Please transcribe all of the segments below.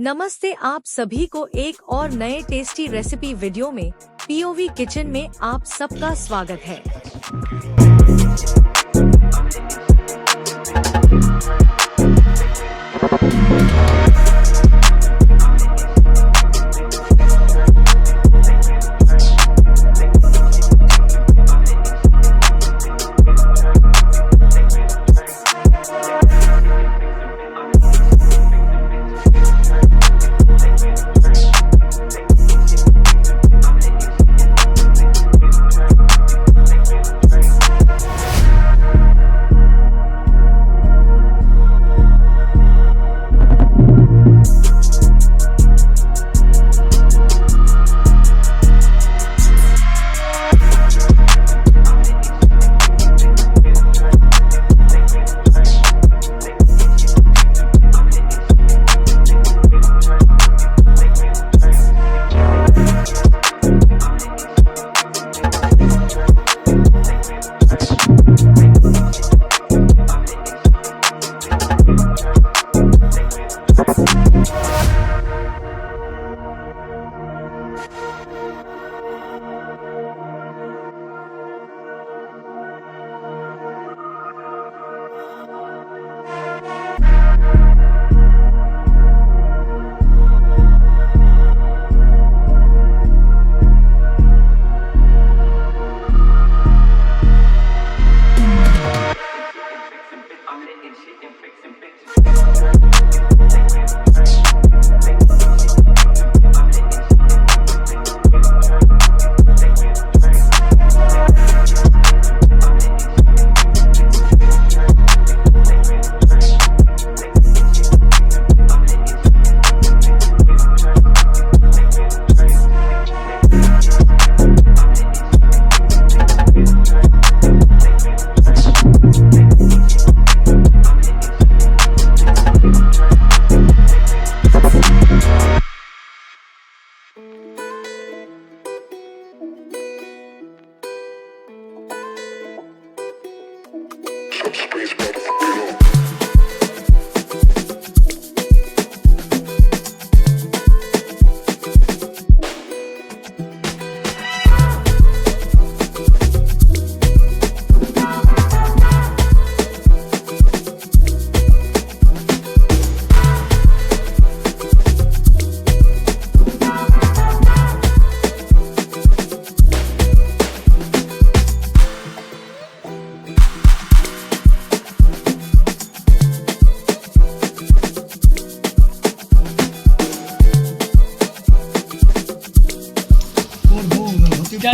नमस्ते, आप सभी को एक और नए टेस्टी रेसिपी वीडियो में पीओवी किचन में आप सबका स्वागत है।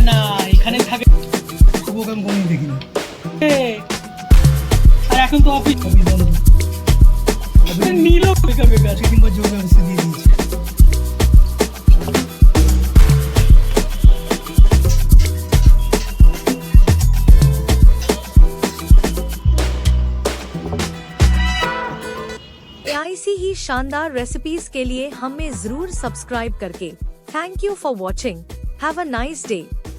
না এখানে থাকে প্রোগ্রাম কোনো দেখি না আর এখন তো অফিস বন্ধ নীল বেকার বেকার কিংবা জোর ব্যবস্থা দিয়ে দিয়েছে। ऐसी ही शानदार रेसिपीज के लिए हमें जरूर सब्सक्राइब करके thank you for watching. Have a nice day.